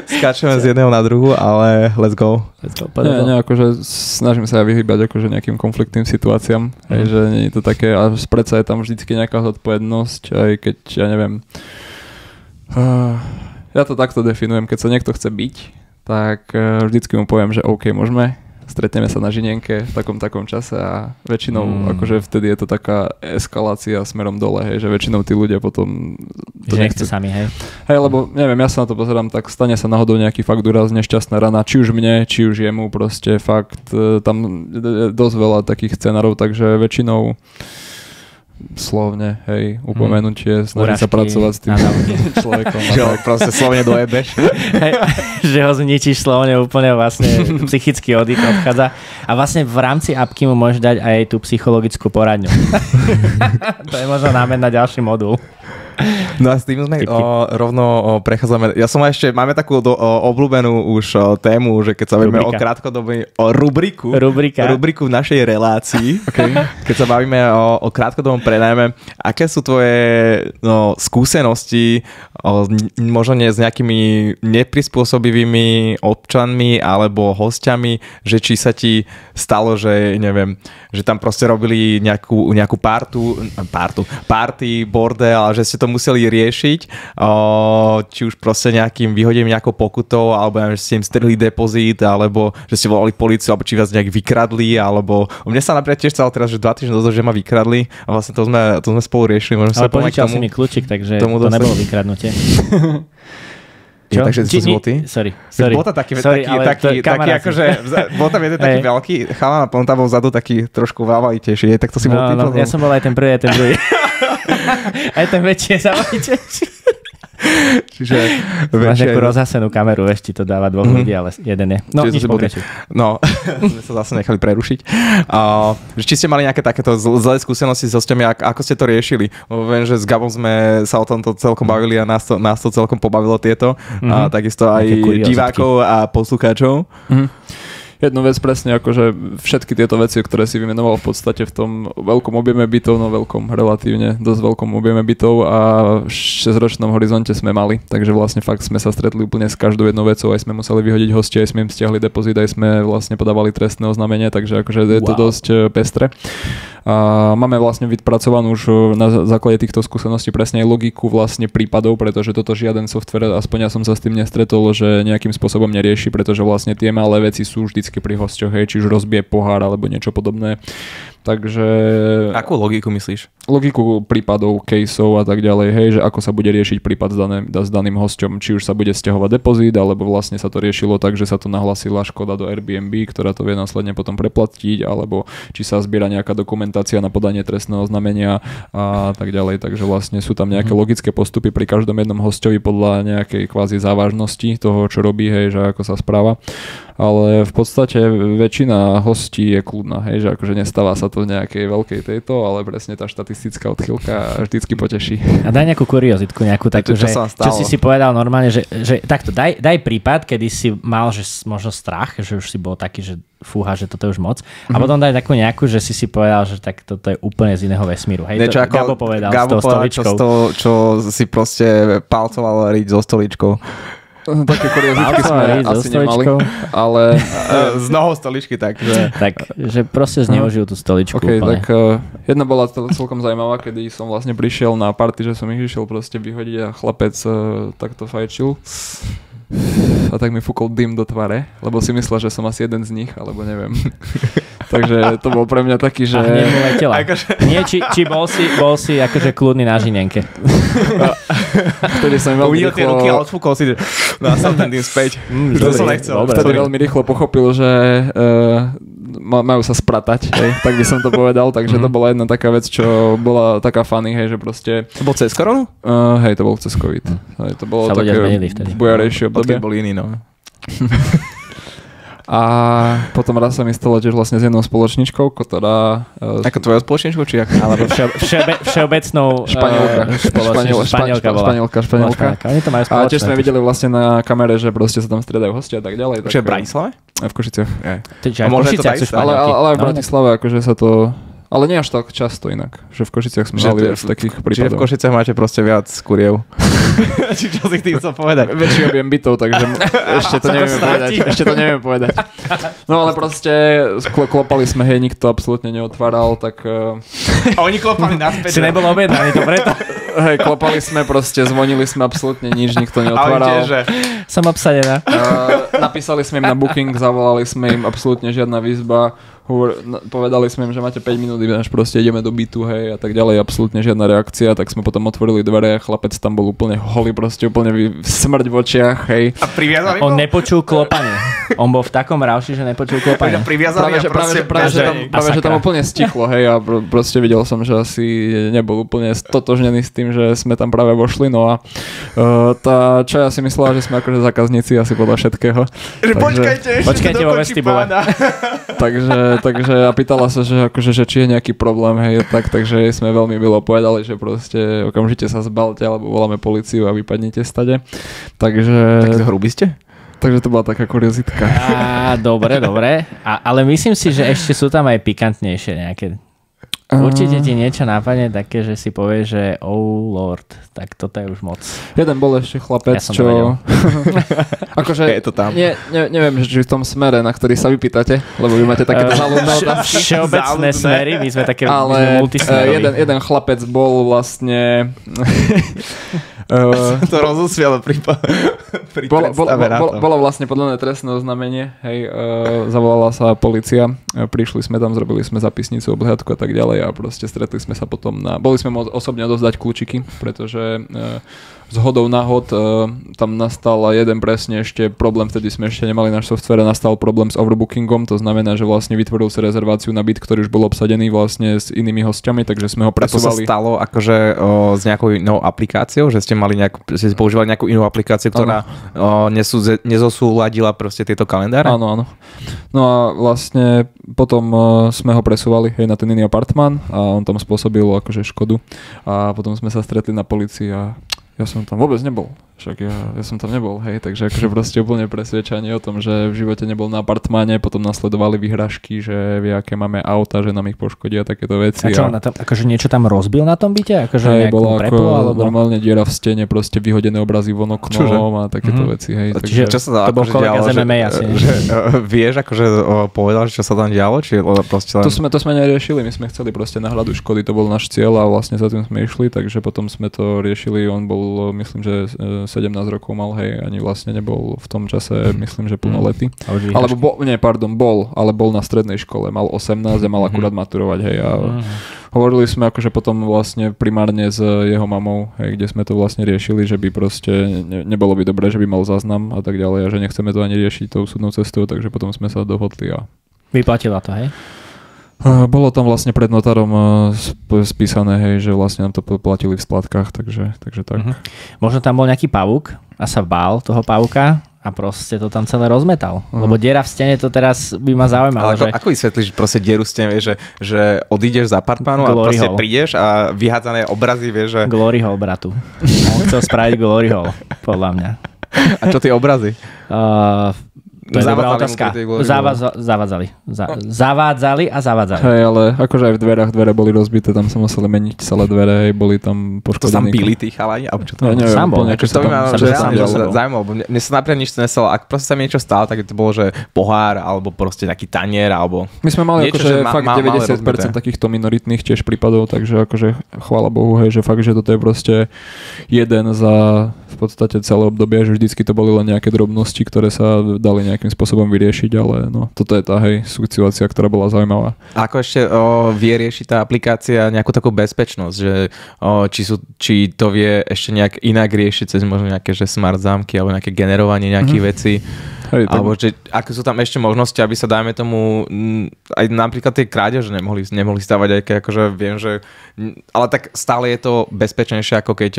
Skáčeme z jedného na druhú, ale let's go. Nie, akože snažím sa vyhýbať akože nejakým konfliktným situáciám, že nie je to také, a predsa je tam vždycky nejaká zodpovednosť, aj keď, ja neviem, ja to takto definujem, keď sa niekto chce byť, tak vždycky mu poviem, že OK, môžeme, stretneme sa na Žinienke v takom čase a väčšinou akože vtedy je to taká eskalácia smerom dole, že väčšinou tí ľudia potom to nechcú sami, lebo neviem, ja sa na to pozerám, tak stane sa náhodou nejaký fakt úraz, nešťastná rana, či už mne, či už jemu, proste fakt tam je dosť veľa takých scenárov, takže väčšinou slovne, upomenutie, snaží sa pracovať s tým človekom. Že ho proste slovne dojebeš. Že ho zničíš slovne, úplne vlastne psychický odchádza. A vlastne v rámci apky mu môžeš dať aj tú psychologickú poradňu. To je možno námed na ďalší modul. No a s tým sme rovno prechádzame. Máme takú obľúbenú už tému, že keď sa bavíme o krátkodobej rubriku v našej relácii, keď sa bavíme o krátkodobom prenajme, aké sú tvoje skúsenosti možno nie s nejakými neprispôsobivými občanmi alebo hostiami, že či sa ti stalo, že neviem, že tam proste robili nejakú party, bordel, ale že ste to museli riešiť, či už proste nejakým vyhodením nejakou pokutou, alebo že ste im strhli depozít, alebo že ste volali políciu, alebo či vás nejak vykradli, alebo mne sa napríklad tiež stalo teraz, že 2 týždne dozor, že ma vykradli a vlastne to sme spolu riešili. Ale požičal si mi kľúčik, takže to nebolo vykradnutie. Čo? Takže to si bol ty? Sorry. Bol tam taký akože, bol tam jeden taký veľký chalan a potom tam bol vzadu taký trošku vávalitejší, tak to si bol ty? No, ja som bol aj ten prvý, aj ten druhý. Aj ten väčšie závalitejší. Čiže máš nejakú rozhasenú kameru, vieš, ti to dáva dvoch ľudí, ale jeden je. No, nič pokračuj. No, sme sa zase nechali prerušiť. Či ste mali nejaké takéto zlé skúsenosti s hosťami, ako ste to riešili? Viem, že s Gabom sme sa o tomto celkom bavili a nás to celkom pobavilo tieto. A takisto aj divákov a poslucháčov. Jednu vec presne, akože všetky tieto veci, ktoré si vymenoval v podstate v tom veľkom objeme bytov, no veľkom, relatívne dosť veľkom objeme bytov a v 6-ročnom horizonte sme mali, takže vlastne fakt sme sa stretli úplne s každou jednou vecou, aj sme museli vyhodiť hostia, aj sme im stiahli depozit, aj sme vlastne podávali trestné oznámenie, takže akože je to dosť pestre. A máme vlastne vypracovanú už na základe týchto skúseností presne aj logiku vlastne prípadov, pretože toto žiaden software, aspoň ja som sa s tým nestretol, že nejakým spôsobom nerieši, pretože vlastne tie malé veci sú vždycky pri hosťoch, hej, či už rozbije pohár alebo niečo podobné. Takže... Akú logiku myslíš? Logiku prípadov, caseov a tak ďalej, hej, že ako sa bude riešiť prípad s daným hosťom, či už sa bude stiahovať depozit, alebo vlastne sa to riešilo tak, že sa to nahlasila škoda do Airbnb, ktorá to vie následne potom preplatiť, alebo či sa zbiera nejaká dokumentácia na podanie trestného oznámenia a tak ďalej. Takže vlastne sú tam nejaké logické postupy pri každom jednom hosťovi podľa nejakej kvázi závažnosti toho, čo robí, hej, že ako sa správa. Ale v podstate väčšina hostí je kľudná, hej, že akože nestáva sa to v nejakej veľkej tejto, ale presne tá štatistická odchýlka vždycky poteší. A daj nejakú kuriozitku, nejakú takú, že čo si povedal normálne, že takto, daj prípad, kedy si mal, že možno strach, že už si bol taký, že fúha, že toto je už moc. A potom daj takú nejakú, že si povedal, že tak toto je úplne z iného vesmíru. Hej, niečo to ako Gabo povedal s tou stoličkou. Čo si proste palcoval riť so stoličkou. Také kuriozitky sme asi nemali, ale... Z nohou stoličky, takže... Tak, že proste zneužijú tú stoličku okay, úplne. Tak jedna bola celkom zaujímavá, kedy som vlastne prišiel na party, že som ich išiel proste vyhodiť a chlapec takto fajčil. A tak mi fúkol dym do tvare, lebo si myslel, že som asi jeden z nich, alebo neviem. Takže to bol pre mňa taký, že... A hneď mu letela. Nie, či bol si akože kľudný na žinenke. Vtedy som veľmi uvidel tie ruky a odfúkol si, že nasal ten dým späť. To som nechcel. Vtedy veľmi rýchlo pochopil, že majú sa spratať, hej, tak by som to povedal. Takže to bola jedna taká vec, čo bola taká funny, hej, že proste... To bol cez koronu? Hej, to bol cez COVID. Hej, to bolo sa také bujarejšie obdobie. Odkedy boli iní, no. A potom raz sa mi stalo tiež vlastne s jednou spoločničkou, ktorá... Ako tvojou spoločničkou, či ako? Alebo všeobecnou... Španielka. Oni to majú spoločné. A tiež sme videli vlastne na kamere, že proste sa tam striedajú hostia a tak ďalej. Čiže v Bratislave? V Košiciach. A v Košiciach sú Španielky. Ale aj v Bratislave, akože sa to... Ale nie až tak často inak, že v Košiciach sme mali viac takých prípadov. Čiže v Košiciach máte proste viac kuriev. Či čo si tým chcel povedať? Väčší objem bytov, takže ešte to nevieme povedať. No ale proste klopali sme, hej, nikto absolútne neotváral, tak... A oni klopali naspäť. Si nebol objednaný, to preto. Hej, klopali sme proste, zvonili sme absolútne nič, nikto neotváral. Som obsadená. Napísali sme im na booking, zavolali sme im, absolútne žiadna výzva. Povedali sme im, že máte 5 minút, až proste ideme do bytu, hej, a tak ďalej, absolútne žiadna reakcia, tak sme potom otvorili dvere a chlapec tam bol úplne holý, proste úplne smrť v očiach, hej. A priviazali on nepočul klopanie. On bol v takom rauši, že nepočul klopanie. Práve, že tam úplne stichlo, hej, a proste videl som, že asi nebol úplne stotožnený s tým, že sme tam práve vošli, no a tá čaja si myslela, že sme akože zákazníci asi podľa všetkého. Počkajte vo vestibule. Takže a pýtala sa, že akože, že či je nejaký problém, hej, takže sme veľmi bylo povedali, že proste okamžite sa zbalte, alebo voláme políciu a vypadnite stade. Takže... Tak hrubí ste? Takže to bola taká kuriozitka. Dobre. Ale myslím si, že ešte sú tam aj pikantnejšie nejaké. Určite ti niečo nápadne také, že si povieš, že oh lord, tak toto je už moc. Jeden bol ešte chlapec, čo... akože je to tam. Neviem, či v tom smere, na ktorý sa vypýtate, lebo vy máte takéto záľudné otázky. Všeobecné smery, my sme také multismeroví. Jeden chlapec bol vlastne... to rozosvielo pri predstave. Bolo vlastne podľa trestné oznámenie, hej, zavolala sa polícia, prišli sme tam, zrobili sme zapisnicu, obhliadku a tak ďalej a proste stretli sme sa potom boli sme osobne odovzdať kľúčiky, pretože zhodou náhod tam nastal jeden presne ešte problém, vtedy sme ešte nemali náš software, nastal problém s overbookingom, to znamená, že vlastne vytvoril si rezerváciu na byt, ktorý už bol obsadený vlastne s inými hostiami, takže sme ho presúvali. A to sa stalo akože s nejakou inou aplikáciou, že ste používali nejakú inú aplikáciu, ktorá nezosúladila proste tieto kalendáre? Áno. No a vlastne potom sme ho presúvali na ten iný apartmán a on tam spôsobil akože škodu a potom sme sa stretli na polícii a ja som tam vôbec nebol. Však ja som tam nebol, hej, takže akože proste úplne presvedčanie o tom, že v živote nebol na apartmáne, potom nasledovali vyhrážky, že vie, aké máme auta, že nám ich poškodia takéto veci. A čo, akože niečo tam rozbil na tom byte? Akože nejakú prepu? Alebo normálne diera v stene, proste vyhodené obrazy von oknom a takéto veci, hej. Čiže čo sa to bol kolega z MMA asi. Vieš, akože povedal, čo sa tam dialo? Či proste len... To sme neriešili, my sme chceli proste náhľadu škody, to bol náš cieľ a vlastne za tým sme išli, takže potom sme to riešili, on bol, myslím, že 17 rokov mal, hej, ani vlastne nebol v tom čase, myslím, že plnoletý. Alebo bol na strednej škole, mal 18 a mal akurát maturovať, hej. A hovorili sme akože potom vlastne primárne s jeho mamou, hej, kde sme to vlastne riešili, že by proste nebolo by dobré, že by mal záznam a tak ďalej a že nechceme to ani riešiť tou súdnou cestou, takže potom sme sa dohodli a... Vyplatila to, hej? Bolo tam vlastne pred notárom spísané, hej, že vlastne nám to platili v splatkách, takže tak. Možno tam bol nejaký pavúk a sa bál toho pavuka a proste to tam celé rozmetal. Lebo diera v stene to teraz by ma zaujímalo. Ale ako vysvetlíš proste dieru v stene, že odídeš z apartmánu a proste prídeš a vyhádzané obrazy, vieš, že... Glory hole bratu. On chcel spraviť glory hole, podľa mňa. A čo tie obrazy? To je dobrá otázka. Zavádzali a zavádzali. Hej, ale akože aj v dverách dvere boli rozbité, tam sa museli meniť celé dvere, hej, boli tam poškodení. To tam píli tí chalani? Alebo čo to? Ja neviem, sám bol. To by ma zaujímalo, bo mne sa napríklad nič nestalo. Ak proste sa mi niečo stalo, tak to bolo, že pohár, alebo proste taký tanier, alebo... My sme mali akože fakt 90% takýchto minoritných tiež prípadov, takže akože chvála Bohu, hej, že fakt, že toto je proste jeden za v podstate celé obdobie, že vždycky to boli len nejaké drobnosti, ktoré sa dali nejakým spôsobom vyriešiť, ale no, toto je tá situácia, ktorá bola zaujímavá. A ako ešte vie riešiť tá aplikácia nejakú takú bezpečnosť, že či to vie ešte nejak inak riešiť cez možno nejaké že smart zámky alebo nejaké generovanie nejakých vecí, alebo že aké sú tam ešte možnosti, aby sa dajme tomu aj napríklad tie krádeže nemohli stavať, aj keď akože viem, že ale tak stále je to bezpečnejšie ako keď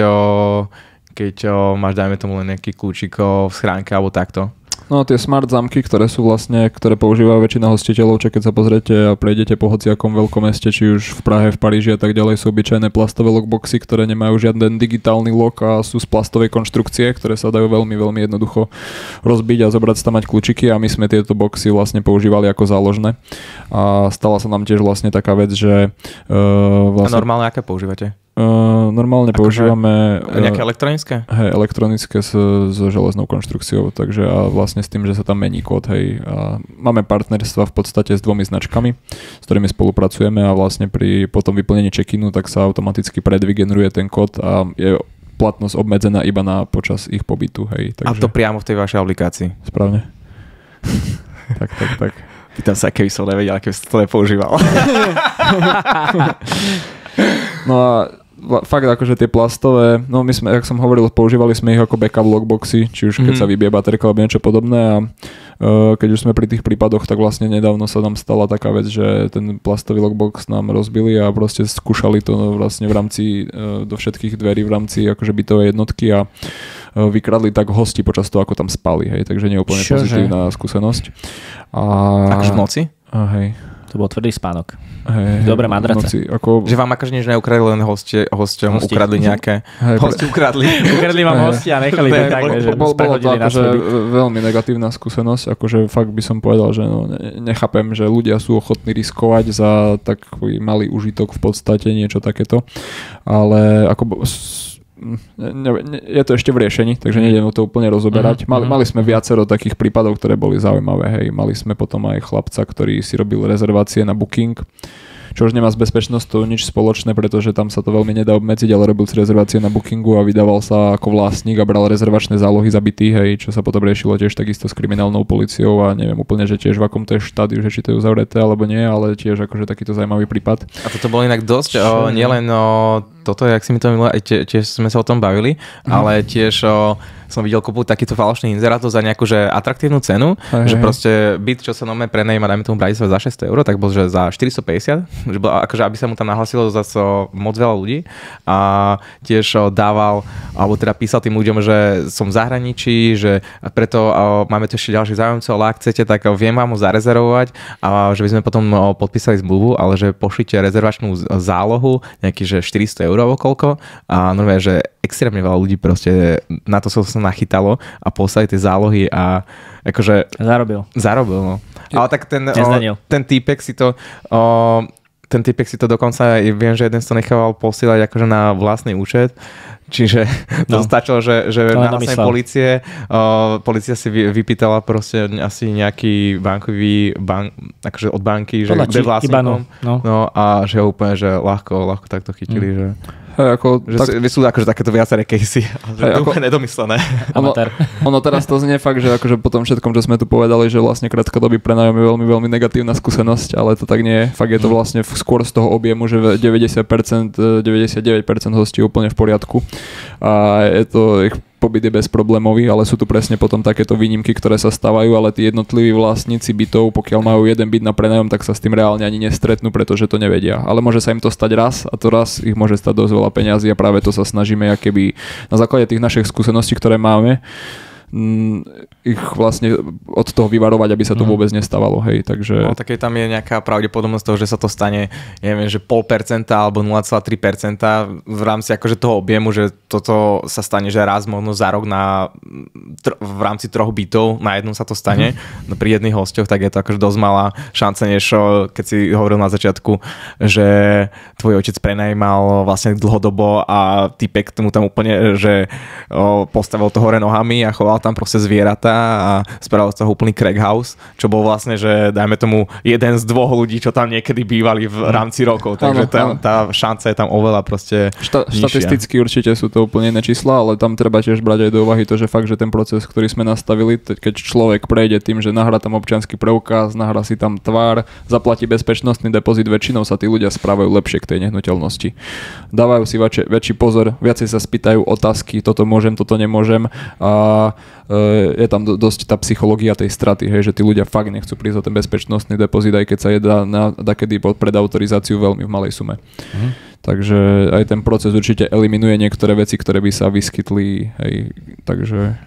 máš, dajme tomu, len nejaký kľúčik v schránke alebo takto. No tie smart zámky, ktoré používajú väčšina hostiteľov, čo keď sa pozriete a prejdete po hociakom veľkom meste, či už v Prahe, v Paríži a tak ďalej, sú obyčajné plastové lockboxy, ktoré nemajú žiaden digitálny lock a sú z plastovej konštrukcie, ktoré sa dajú veľmi, veľmi jednoducho rozbiť a zobrať tam mať kľúčiky a my sme tieto boxy vlastne používali ako záložné. A stala sa nám tiež vlastne taká vec, že A normálne aké používate? Normálne používame nejaké elektronické? Hej, elektronické s železnou konštrukciou, takže a vlastne s tým, že sa tam mení kód, hej. A máme partnerstva v podstate s 2 značkami, s ktorými spolupracujeme a vlastne pri potom vyplnení check-inu tak sa automaticky predvygeneruje ten kód a je platnosť obmedzená iba na počas ich pobytu, hej. Takže... A to priamo v tej vašej aplikácii? Správne. tak. Pýtam sa, keby som nevedel, keby som to nepoužíval. No a fakt akože tie plastové, no my sme, jak som hovoril, používali sme ich ako backup lockboxy, či už keď sa vybije baterka alebo niečo podobné a keď už sme pri tých prípadoch, tak vlastne nedávno sa nám stala taká vec, že ten plastový lockbox nám rozbili a proste skúšali to vlastne v rámci do všetkých dverí v rámci akože bytovej jednotky a vykradli tak hosti počas toho, ako tam spali, hej, takže nie úplne pozitívna skúsenosť. Akože v noci? Hej. To bol tvrdý spánok. Hej, dobré madrace. Že vám akože nič neukradli, len hosťom ukradli nejaké... Hosti ukradli. Ukradli vám hosti a nechali to tak, že bolo to akože veľmi negatívna skúsenosť, akože fakt by som povedal, že nechápem, že ľudia sú ochotní riskovať za takový malý užitok v podstate, niečo takéto, ale ako... je to ešte v riešení, takže nejdem to úplne rozoberať. Mali sme viacero takých prípadov, ktoré boli zaujímavé. Hej. Mali sme potom aj chlapca, ktorý si robil rezervácie na Booking, čo už nemá s bezpečnosťou nič spoločné, pretože tam sa to veľmi nedá obmedziť, ale robil si rezervácie na Bookingu a vydával sa ako vlastník a bral rezervačné zálohy za byty, hej, čo sa potom riešilo tiež takisto s kriminálnou políciou a neviem úplne, že tiež v akom to je štádiu, že či to je uzavreté alebo nie, ale tiež akože takýto zaujímavý prípad. A toto bol inak dosť nielen to toto, jak si mi to milé, tiež sme sa o tom bavili, ale tiež som videl kopu takýchto falošných inzerátov za nejakú že atraktívnu cenu, že proste byt, čo sa normálne prenajíma, dajme tomu Bratislave za 600 €, tak bol, že za 450, že bol, akože aby sa mu tam nahlasilo zase moc veľa ľudí a tiež dával, alebo teda písal tým ľuďom, že som v zahraničí, že preto máme tu ešte ďalších záujemcov, ale ak chcete, tak viem vám ho zarezervovať a že by sme potom podpísali zmluvu, ale že pošlite rezervačnú zálohu, nejaký, že 400 € koľko a normálne, že extrémne veľa ľudí proste na to sa nachytalo a poslali tie zálohy a akože... Zarobil, no. Ale tak ten týpek si to... Ten typek si to dokonca, viem, že jeden si to nechával posielať akože na vlastný účet, čiže to stačilo, že nahlasenie polícia si vypýtala proste asi nejaký akože od banky, že kde vlastníkom, no a že úplne, že ľahko takto chytili, že... Že sú akože takéto viaceré casey, že to úplne nedomyslené. Ono teraz to znie fakt, že akože po tom všetkom, čo sme tu povedali, že vlastne krátkodobý prenájom je veľmi, veľmi negatívna skúsenosť, ale to tak nie je. Fakt je to vlastne skôr z toho objemu, že 99% hostí úplne v poriadku a je to ich pobyt je bezproblémový, ale sú tu presne potom takéto výnimky, ktoré sa stávajú, ale tí jednotliví vlastníci bytov, pokiaľ majú jeden byt na prenájom, tak sa s tým reálne ani nestretnú, pretože to nevedia. Ale môže sa im to stať raz a to raz ich môže stať dosť veľa peňazí a práve to sa snažíme akoby na základe tých našich skúseností, ktoré máme, ich vlastne od toho vyvarovať, aby sa to vôbec nestávalo, hej, takže... No, tak tam je nejaká pravdepodobnosť toho, že sa to stane, neviem, že 0,5% alebo 0,3% v rámci akože toho objemu, že toto sa stane, že raz možno za rok v rámci 3 bytov na jednom sa to stane, pri jedných hosťoch, tak je to akože dosť malá šanca, než keď si hovoril na začiatku, že tvoj otec prenajímal vlastne dlhodobo a typek tomu tam úplne, že postavil to hore nohami a choval tam proste zvieratá a spravil z toho úplný crack house, čo bol vlastne, že dajme tomu jeden z 2 ľudí, čo tam niekedy bývali v rámci rokov, takže tá šanca je tam oveľa proste štatisticky určite sú to úplne iné čísla, ale tam treba tiež brať aj do úvahy to, že fakt, že ten proces, ktorý sme nastavili, keď človek prejde tým, že nahrá tam občiansky preukaz, nahrá si tam tvár, zaplatí bezpečnostný depozit, väčšinou sa tí ľudia správajú lepšie k tej nehnuteľnosti. Dávajú si väčší pozor, viacej sa spýtajú otázky, toto môžem, toto nemôžem a je tam dosť tá psychológia tej straty, hej, že tí ľudia fakt nechcú prísť o ten bezpečnostný depozit, aj keď sa jedá dakedy pred autorizáciu veľmi v malej sume. Takže aj ten proces určite eliminuje niektoré veci, ktoré by sa vyskytli, hej, takže...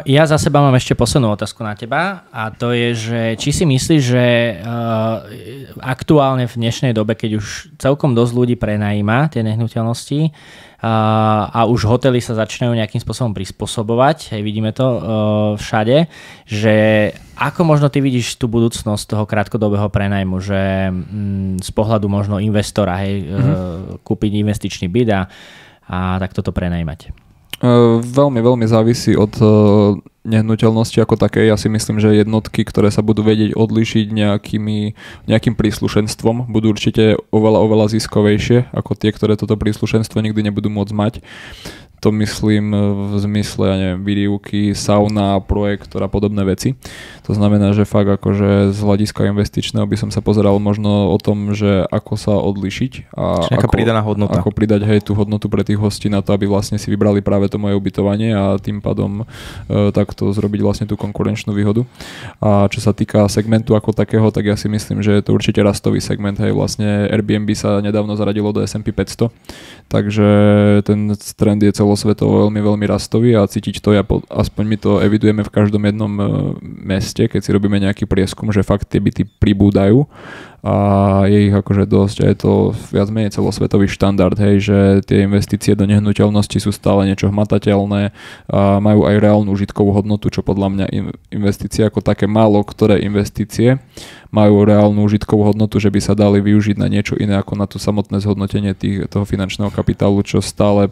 Ja za seba mám ešte poslednú otázku na teba a to je, že či si myslíš, že aktuálne v dnešnej dobe, keď už celkom dosť ľudí prenajíma tie nehnuteľnosti a už hotely sa začínajú nejakým spôsobom prispôsobovať, hej, vidíme to všade, že ako možno ty vidíš tú budúcnosť toho krátkodobého prenajmu, že z pohľadu možno investora, hej, kúpiť investičný byt a takto to prenajímať? Veľmi, veľmi závisí od nehnuteľnosti ako také. Ja si myslím, že jednotky, ktoré sa budú vedieť odlíšiť nejakým príslušenstvom, budú určite oveľa ziskovejšie ako tie, ktoré toto príslušenstvo nikdy nebudú môcť mať. To myslím v zmysle, ja neviem, výrivky, sauna, projektor a podobné veci. To znamená, že fakt akože z hľadiska investičného by som sa pozeral možno o tom, že ako sa odlišiť a ako pridať tú hodnotu pre tých hostí na to, aby vlastne si vybrali práve to moje ubytovanie a tým pádom takto zrobiť vlastne tú konkurenčnú výhodu. A čo sa týka segmentu ako takého, tak ja si myslím, že je to určite rastový segment. Hej, vlastne Airbnb sa nedávno zaradilo do S&P 500, takže ten trend je celosvetovo veľmi, veľmi rastový a cítiť to, aspoň my to evidujeme v každom jednom meste, keď si robíme nejaký prieskum, že fakt tie byty pribúdajú a je ich akože dosť a je to viac menej celosvetový štandard, hej, že tie investície do nehnuteľnosti sú stále niečo hmatateľné a majú aj reálnu užitkovú hodnotu, čo podľa mňa investície ako také málo ktoré investície majú reálnu užitkovú hodnotu, že by sa dali využiť na niečo iné ako na to samotné zhodnotenie toho finančného kapitálu, čo stále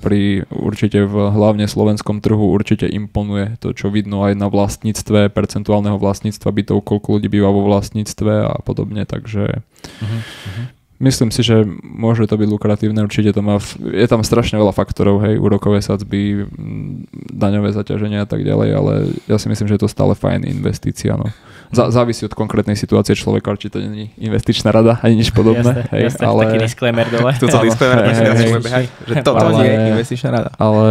určite v hlavne slovenskom trhu určite imponuje to, čo vidno aj na vlastníctve, percentuálneho vlastníctva bytov, koľko ľudí býva vo vlastníctve a podobne, takže myslím si, že môže to byť lukratívne, určite to je tam strašne veľa faktorov, hej, úrokové sadzby, daňové zaťaženia a tak ďalej, ale ja si myslím, že je to stále fajn investícia, no. Závisí od konkrétnej situácie človeka, či to nie je investičná rada, ani nič podobné. Jasne, ale... taký disclaimer dole. Túto disclaimer, že toto nie je investičná rada. Ale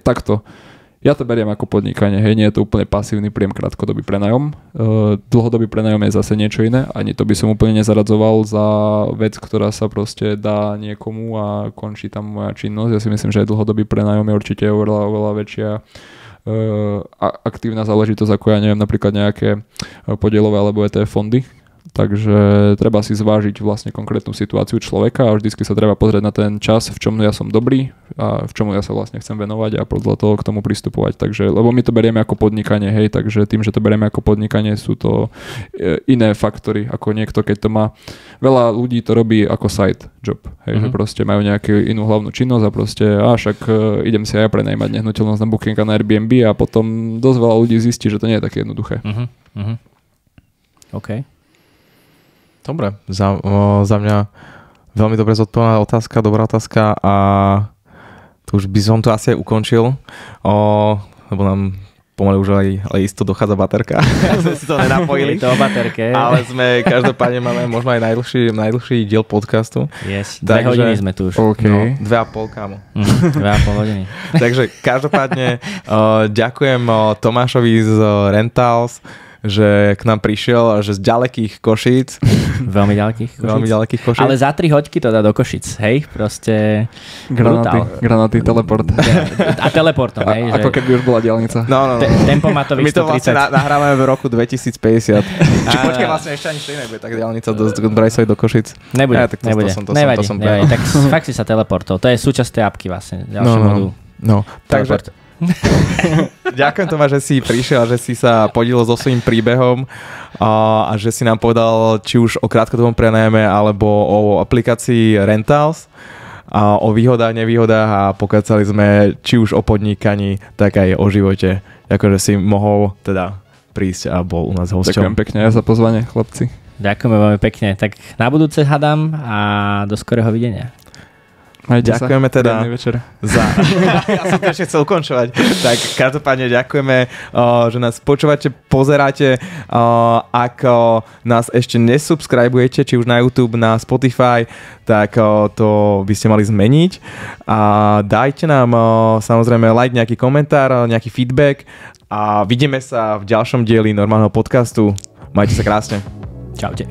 takto. Ja to beriem ako podnikanie, hej, nie je to úplne pasívny príjem, krátkodobý prenajom. Dlhodobý prenajom je zase niečo iné, ani to by som úplne nezaradzoval za vec, ktorá sa proste dá niekomu a končí tam moja činnosť. Ja si myslím, že aj dlhodobý prenajom je určite oveľa väčšia aktívna záležitosť ako ja neviem, napríklad nejaké podielové alebo ETF fondy. Takže treba si zvážiť vlastne konkrétnu situáciu človeka a vždycky sa treba pozrieť na ten čas, v čom ja som dobrý a v čomu ja sa vlastne chcem venovať a podľa toho k tomu pristupovať. Takže, lebo my to berieme ako podnikanie, hej, takže tým, že to berieme ako podnikanie, sú to iné faktory, ako niekto, keď to má, veľa ľudí to robí ako side job, hej, že proste majú nejakú inú hlavnú činnosť a proste, však idem si aj prenajímať nehnuteľnosť na Booking a na Airbnb a potom dosť veľa ľudí zistí, že to nie je také jednoduché. OK. Dobre, za mňa veľmi dobre zodpovedaná otázka, dobrá otázka a tu už by som to asi aj ukončil, lebo nám pomaly už aj isto dochádza baterka. Sme si to nenapojili. Je to o baterke. Ale sme, každopádne máme možno aj najdlhší diel podcastu. Yes, 2 hodiny sme tu už. Okay. No, 2,5 kámo. 2,5 hodiny. Takže každopádne ďakujem Tomášovi z Rentals, že k nám prišiel a že z ďalekých Košíc. Veľmi ďalekých Košíc. Veľmi ďalekých Košíc. Ale za 3 hoďky to dá do Košic, hej? Proste Granáty, teleport. A teleportom, hej? Ako keby už bola diaľnica. No. Tempomatovi 130. My to vlastne nahrávame v roku 2050. Či počkaj, vlastne ešte ani stejné bude tak diaľnica do Brajsovej do Košic. Nebude. Nevadí. Tak fakt si sa teleportol. To je súčasť tej apky vlastne. Ďalší modul. No, takže... Ďakujem Tomáš, že si prišiel, že si sa podielil so svojím príbehom a že si nám povedal či už o krátkodobom prenajme alebo o aplikácii Rentals a o výhodách, nevýhodách a pokecali sme či už o podnikaní, tak aj o živote. Ďakujem, že si mohol teda prísť a bol u nás hosťom. Ďakujem pekne aj za pozvanie, chlapci. Ďakujeme veľmi pekne. Tak na budúce hadám a do skorého videnia. Ďakujeme teda za... Ja som to ešte chcel ukončovať. Tak každopádne ďakujeme, že nás počúvate, pozeráte. Ak nás ešte nesubscribujete, či už na YouTube, na Spotify, tak to by ste mali zmeniť. A dajte nám samozrejme like, nejaký komentár, nejaký feedback a vidíme sa v ďalšom dieli normálneho podcastu. Majte sa krásne. Čaute.